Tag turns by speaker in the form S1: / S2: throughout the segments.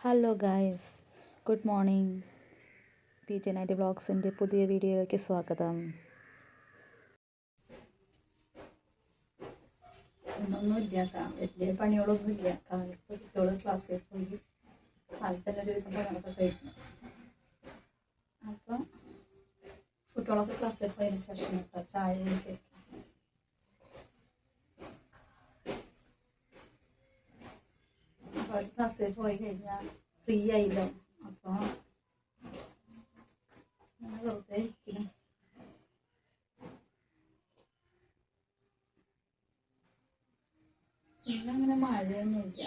S1: Hello guys, good morning. P J night വ്ളോഗ്സിൻ്റെ പുതിയ വീഡിയോയിലേക്ക് സ്വാഗതം.
S2: ഒന്നുമില്ല, വലിയ പണികളൊന്നുമില്ല. കാലത്ത് കുട്ടികൾ ക്ലാസ്സിൽ പോയി കാലത്തന്നെ ഒരു വിധം പണികളൊക്കെ കഴിഞ്ഞു. അപ്പം കുട്ടികളൊക്കെ ക്ലാസ്സിൽ പോയതിന് ശേഷം ചായ കഴിക്കും. അപ്പോൾ ക്ലാസ്സിൽ പോയി കഴിഞ്ഞാൽ ഫ്രീ ആയില്ലോ. അപ്പോൾ വെറുതെ ഇരിക്കണം. ഇന്നങ്ങനെ മഴയൊന്നുമില്ല,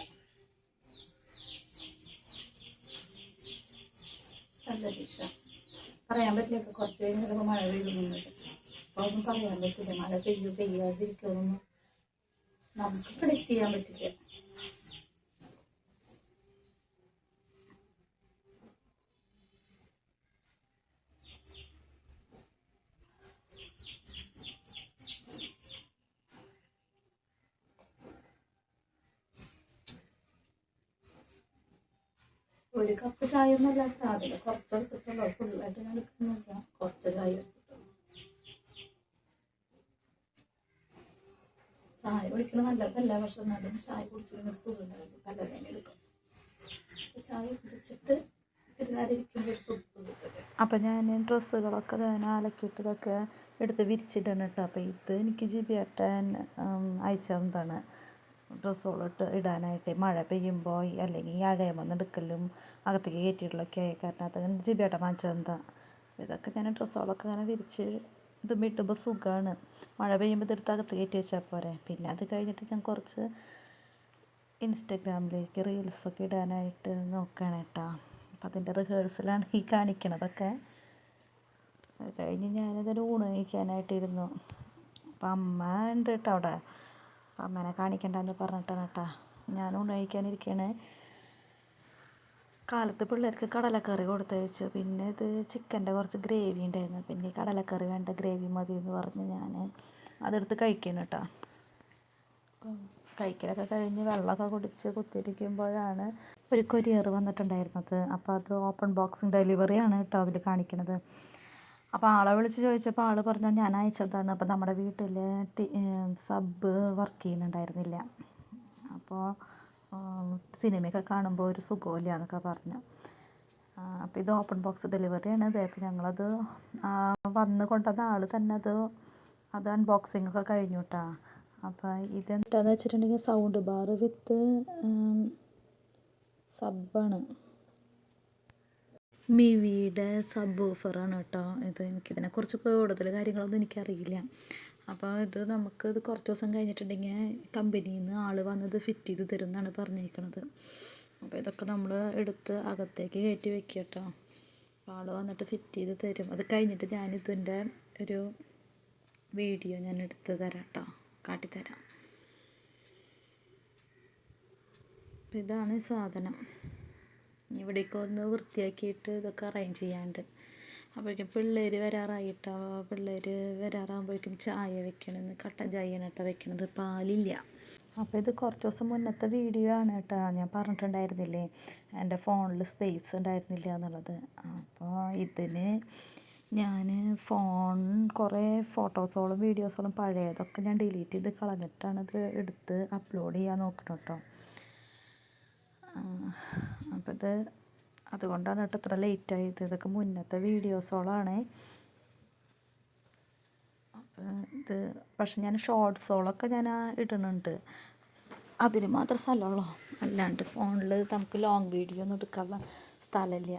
S2: അന്തരീക്ഷ പറയാൻ പറ്റില്ല. കുറച്ച് കഴിഞ്ഞ് ചിലപ്പോൾ മഴ പെയ്യുന്നുണ്ട്. അപ്പോൾ ഒന്നും പറയാൻ പറ്റില്ല. മഴ പെയ്യാതിരിക്കുമെന്നൊന്നും നമുക്ക് പ്രെഡിക്റ്റ് ചെയ്യാൻ പറ്റില്ല. ഒരു കപ്പ് ചായ ഒന്നും അല്ല, അതിൽ കുറച്ചെടുത്തിട്ടുള്ളൂ. ഫുള്ളായിട്ട് ഞാൻ എടുക്കുന്നില്ല, കുറച്ച് ചായ എടുത്തിട്ടുള്ളൂ. ചായ കുടിക്കുന്നത് നല്ലതല്ല, പക്ഷെ എന്നാലും ചായ കുടിച്ചിട്ട് സുഖമുണ്ടായിരുന്നു. നല്ലതന്നെ എടുക്കും. ചായ കുടിച്ചിട്ട് തിരുനാരി ഇരിക്കുമ്പോൾ സുഖം കിട്ടും.
S1: അപ്പം ഞാൻ ഡ്രസ്സുകളൊക്കെ ഞാൻ അലക്കിയിട്ടതൊക്കെ എടുത്ത് വിരിച്ചിടണം കേട്ടോ. അപ്പോൾ ഇത് എനിക്ക് ജിബിയേട്ടൻ അയച്ചതാണ് ഡ്രസ്സുകളിട്ട് ഇടാനായിട്ട്. മഴ പെയ്യുമ്പോൾ അല്ലെങ്കിൽ അഴയുമ്പോൾ എടുക്കലും അകത്തേക്ക് കയറ്റിയിടലൊക്കെ ആയി. കാരണം അത് ജിബിയേട്ടൻ വാങ്ങിച്ചതെന്താ. ഇതൊക്കെ ഞാൻ ഡ്രസ്സുകളൊക്കെ അങ്ങനെ വിരിച്ച് ഇത് ഇട്ടുമ്പോൾ സുഖമാണ്. മഴ പെയ്യുമ്പോൾ ഇതെടുത്ത് അകത്ത് കയറ്റി വെച്ചാൽ പോരെ. പിന്നെ അത് കഴിഞ്ഞിട്ട് ഞാൻ കുറച്ച് ഇൻസ്റ്റഗ്രാമിലേക്ക് റീൽസൊക്കെ ഇടാനായിട്ട് നോക്കുകയാണ് കേട്ടോ. അപ്പം അതിൻ്റെ റിഹേഴ്സലാണ് ഈ കാണിക്കണതൊക്കെ. അത് കഴിഞ്ഞ് ഞാനതിൽ ഊണ് കഴിക്കാനായിട്ടിരുന്നു. അപ്പം അമ്മ ഉണ്ട് കേട്ടോ അവിടെ. അപ്പം അമ്മേനെ കാണിക്കണ്ടെന്ന് പറഞ്ഞിട്ടാണ് കേട്ടോ ഞാൻ ഊണ് കഴിക്കാനിരിക്കുകയാണ്. കാലത്ത് പിള്ളേർക്ക് കടലക്കറി കൊടുത്തയച്ചു. പിന്നെ ഇത് ചിക്കൻ്റെ കുറച്ച് ഗ്രേവി ഉണ്ടായിരുന്നു. പിന്നെ ഈ കടലക്കറി വേണ്ട, ഗ്രേവി മതി എന്ന് പറഞ്ഞ് ഞാൻ അതെടുത്ത് കഴിക്കണം കേട്ടോ. കഴിക്കലൊക്കെ കഴിഞ്ഞ് വെള്ളമൊക്കെ കുടിച്ച് കുത്തിയിരിക്കുമ്പോഴാണ് ഒരു കൊറിയർ വന്നിട്ടുണ്ടായിരുന്നത്. അപ്പോൾ അത് ഓപ്പൺ ബോക്സിങ് ഡെലിവറിയാണ് കേട്ടോ അതിൽ കാണിക്കണത്. അപ്പോൾ ആളെ വിളിച്ച് ചോദിച്ചപ്പോൾ ആൾ പറഞ്ഞാൽ ഞാൻ അയച്ചതാണ്. അപ്പോൾ നമ്മുടെ വീട്ടിൽ സബ് വർക്ക് ചെയ്യുന്നുണ്ടായിരുന്നില്ല. അപ്പോൾ സിനിമയൊക്കെ കാണുമ്പോൾ ഒരു സുഖമില്ല എന്നൊക്കെ പറഞ്ഞു. അപ്പോൾ ഇത് ഓപ്പൺ ബോക്സ് ഡെലിവറിയാണ്. അപ്പോൾ ഞങ്ങളത് വന്ന് കൊണ്ടുവന്ന ആൾ തന്നെ അത് അൺബോക്സിങ് ഒക്കെ കഴിഞ്ഞു കേട്ടോ. അപ്പോൾ ഇതെന്താണെന്ന് വെച്ചിട്ടുണ്ടെങ്കിൽ സൗണ്ട് ബാർ വിത്ത് സബ്ബാണ്, മിവിയുടെ സബ് ഓഫറാണ് കേട്ടോ ഇത്. എനിക്കിതിനെക്കുറിച്ച് കൂടുതൽ കാര്യങ്ങളൊന്നും എനിക്കറിയില്ല. അപ്പോൾ ഇത് കുറച്ച് ദിവസം കഴിഞ്ഞിട്ടുണ്ടെങ്കിൽ കമ്പനിയിൽ നിന്ന് ആൾ വന്നത് ഫിറ്റ് ചെയ്ത് തരും എന്നാണ് പറഞ്ഞിരിക്കുന്നത്. അപ്പോൾ ഇതൊക്കെ നമ്മൾ എടുത്ത് അകത്തേക്ക് കയറ്റി വെക്കുക കേട്ടോ. അപ്പോൾ ആൾ വന്നിട്ട് ഫിറ്റ് ചെയ്ത് തരും. അത് കഴിഞ്ഞിട്ട് ഞാനിതിൻ്റെ ഒരു വീഡിയോ ഞാൻ എടുത്ത് തരാം കേട്ടോ, കാട്ടിത്തരാം. അപ്പോൾ ഇതാണ് സാധനം. ഇവിടേക്ക് ഒന്ന് വൃത്തിയാക്കിയിട്ട് ഇതൊക്കെ അറേഞ്ച് ചെയ്യാണ്ട്. അപ്പോഴേക്കും പിള്ളേർ വരാറായിട്ടോ. പിള്ളേർ വരാറാകുമ്പോഴേക്കും ചായ വെക്കണമെന്ന്, കട്ടൻ ചായയാണ് കേട്ടോ വെക്കണത്, പാലില്ല. അപ്പോൾ ഇത് കുറച്ച് ദിവസം മുന്നത്തെ വീഡിയോ ആണ് കേട്ടോ. ഞാൻ പറഞ്ഞിട്ടുണ്ടായിരുന്നില്ലേ എൻ്റെ ഫോണിൽ സ്പേസ് ഉണ്ടായിരുന്നില്ല എന്നുള്ളത്. അപ്പോൾ ഇതിന് ഞാൻ കുറേ ഫോട്ടോസോളം വീഡിയോസോളം പഴയതൊക്കെ ഞാൻ ഡിലീറ്റ് ചെയ്ത് കളഞ്ഞിട്ടാണ് ഇത് എടുത്ത് അപ്ലോഡ് ചെയ്യാൻ നോക്കണം കേട്ടോ. അപ്പോൾ അതുകൊണ്ടാണ് കേട്ടോ ഇത്ര ലേറ്റായത്. ഇതൊക്കെ മുന്നത്തെ വീഡിയോസോളാണ്. അപ്പോൾ പക്ഷെ ഞാൻ ഷോർട്സോളൊക്കെ ഞാൻ ഇടുന്നുണ്ട്. അതിന് മാത്രം സ്ഥലമുള്ളൂ, അല്ലാണ്ട് ഫോണിൽ നമുക്ക് ലോങ് വീഡിയോ ഒന്നും എടുക്കാനുള്ള സ്ഥലമില്ല.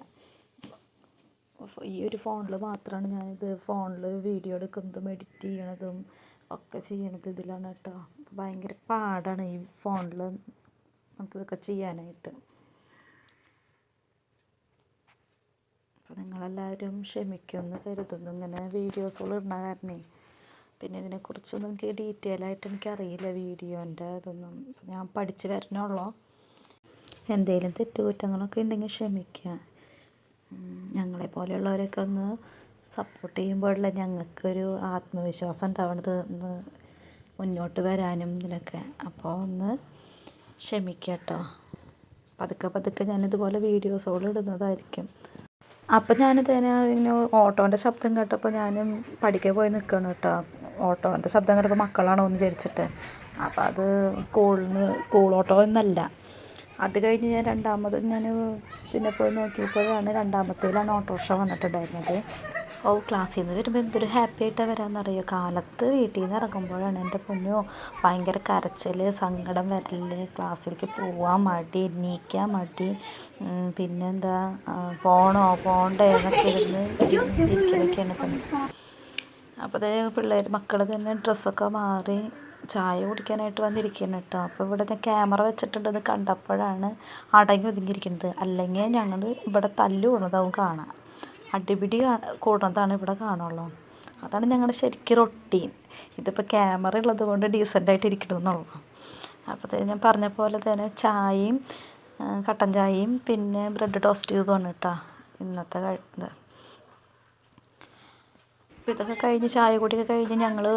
S1: ഈ ഒരു ഫോണിൽ മാത്രമാണ് ഞാനിത് ഫോണിൽ വീഡിയോ എടുക്കുന്നതും എഡിറ്റ് ചെയ്യണതും ഒക്കെ ചെയ്യണത് ഇതിലാണ് കേട്ടോ. ഭയങ്കര പാടാണ് ഈ ഫോണിൽ നമുക്കിതൊക്കെ ചെയ്യാനായിട്ട്. അപ്പോൾ നിങ്ങളെല്ലാവരും ക്ഷമിക്കുമെന്ന് കരുതുന്നു. ഇങ്ങനെ വീഡിയോസുകൾ ഇടുന്ന കാരണേ. പിന്നെ ഇതിനെക്കുറിച്ചൊന്നും എനിക്ക് ഡീറ്റെയിൽ ആയിട്ട് എനിക്കറിയില്ല, വീഡിയോൻ്റെ ഇതൊന്നും. ഞാൻ പഠിച്ച് വരണുള്ളൂ. എന്തെങ്കിലും തെറ്റുകുറ്റങ്ങളൊക്കെ ഉണ്ടെങ്കിൽ ക്ഷമിക്കുക. ഞങ്ങളെപ്പോലെയുള്ളവരൊക്കെ ഒന്ന് സപ്പോർട്ട് ചെയ്യുമ്പോഴല്ലേ ഞങ്ങൾക്കൊരു ആത്മവിശ്വാസം ഉണ്ടാവണത് മുന്നോട്ട് വരാനും ഇതിലൊക്കെ. അപ്പോൾ ഒന്ന് ക്ഷമിക്കുക കേട്ടോ. പതുക്കെ പതുക്കെ ഞാനിതുപോലെ വീഡിയോസുകൾ ഇടുന്നതായിരിക്കും. അപ്പം ഞാനിതേനെ ഇങ്ങനെ ഓട്ടോൻ്റെ ശബ്ദം കേട്ടപ്പോൾ ഞാനും പഠിക്കാൻ പോയി നിൽക്കണം കേട്ടോ. ഓട്ടോൻ്റെ ശബ്ദം കേട്ടപ്പോൾ മക്കളാണോ എന്ന് വിചാരിച്ചിട്ട്. അപ്പോൾ അത് സ്കൂൾ ഓട്ടോ എന്നല്ല. അത് കഴിഞ്ഞ് ഞാൻ പിന്നെ പോയി നോക്കിയപ്പോഴാണ് രണ്ടാമത്തേലാണ് ഓട്ടോറിക്ഷ വന്നിട്ടുണ്ടായിരുന്നത്. ക്ലാസ്സിൽ നിന്ന് വരുമ്പോൾ എന്തൊരു ഹാപ്പി ആയിട്ടാണ് വരാമെന്നറിയോ. കാലത്ത് വീട്ടിൽ നിന്ന് ഇറങ്ങുമ്പോഴാണ് എൻ്റെ പൊന്നോ ഭയങ്കര കരച്ചിൽ, സങ്കടം വരല്, ക്ലാസ്സിലേക്ക് പോകാൻ മടി, എണീക്കാൻ മടി, പിന്നെന്താ പോണ്ടേ എന്നൊക്കെ ഇരിക്കലൊക്കെയാണ് പണി. അപ്പോൾ അതേ മക്കൾ തന്നെ ഡ്രസ്സൊക്കെ മാറി ചായ കുടിക്കാനായിട്ട് വന്നിരിക്കണം കേട്ടോ. അപ്പോൾ ഇവിടെ ഞാൻ ക്യാമറ വെച്ചിട്ടുണ്ടെന്ന് കണ്ടപ്പോഴാണ് അടങ്ങി ഒതുങ്ങിയിരിക്കുന്നത്. അല്ലെങ്കിൽ ഞങ്ങൾ ഇവിടെ തല്ല് കൂടുന്നതാവും കാണാം, അടിപിടി കൂടുന്നതാണ് ഇവിടെ കാണുള്ളൂ. അതാണ് ഞങ്ങളുടെ ശരിക്കും റൊട്ടീൻ. ഇതിപ്പോൾ ക്യാമറ ഉള്ളത് കൊണ്ട് ഡീസൻ്റായിട്ട് ഇരിക്കണമെന്നുള്ളൂ. അപ്പോൾ ഞാൻ പറഞ്ഞ പോലെ തന്നെ ചായയും കട്ടൻ ചായയും പിന്നെ ബ്രെഡ് ടോസ്റ്റ് ചെയ്തതാണ് കേട്ടോ ഇന്നത്തെ ഇത്. അപ്പോൾ ഇതൊക്കെ കഴിഞ്ഞ് ചായ കുടിയൊക്കെ കഴിഞ്ഞ് ഞങ്ങൾ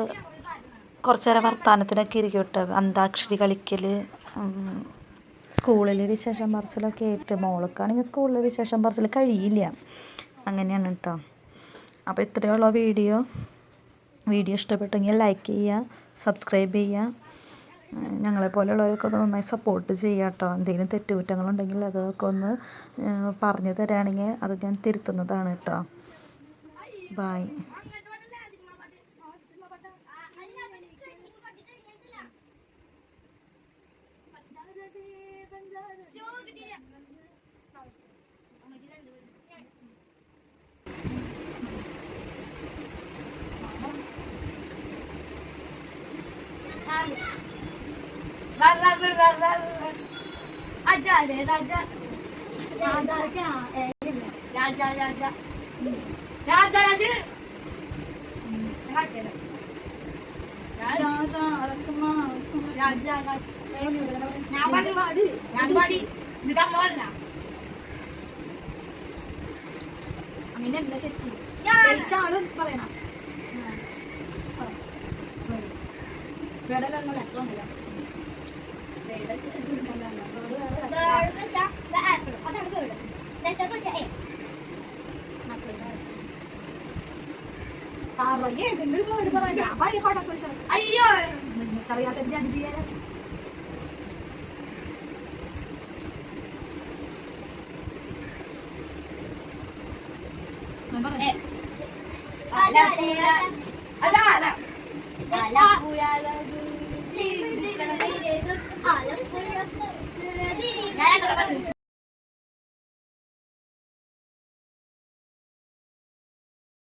S1: കുറച്ച് നേരം വർത്തമാനത്തിനൊക്കെ ഇരിക്കും കേട്ടോ. അന്താക്ഷരി കളിക്കൽ, സ്കൂളിൽ വിശേഷം പറച്ചിലൊക്കെ ആയിട്ട്. മോൾക്കാണെങ്കിൽ സ്കൂളിൽ വിശേഷം പറച്ചിൽ കഴിയില്ല, അങ്ങനെയാണ് കേട്ടോ. അപ്പോൾ ഇത്രയുള്ള വീഡിയോ ഇഷ്ടപ്പെട്ടെങ്കിൽ ലൈക്ക് ചെയ്യുക, സബ്സ്ക്രൈബ് ചെയ്യുക. ഞങ്ങളെപ്പോലെയുള്ളവരൊക്കെ ഒന്ന് നന്നായി സപ്പോർട്ട് ചെയ്യുക കേട്ടോ. എന്തെങ്കിലും തെറ്റുകുറ്റങ്ങളുണ്ടെങ്കിൽ അതൊക്കെ ഒന്ന് പറഞ്ഞു തരാണെങ്കിൽ അത് ഞാൻ തിരുത്തുന്നതാണ് കേട്ടോ. ബായ്.
S2: राजा रे राजा राजा क्या राजा राजा राजा राजा അങ്ങനെയല്ല ശരി ആളും പറയണം വേടലല്ലോ ലെറ്ററൊന്നുമില്ല അയ്യോ നിങ്ങൾക്കറിയാത്ത അതാണ്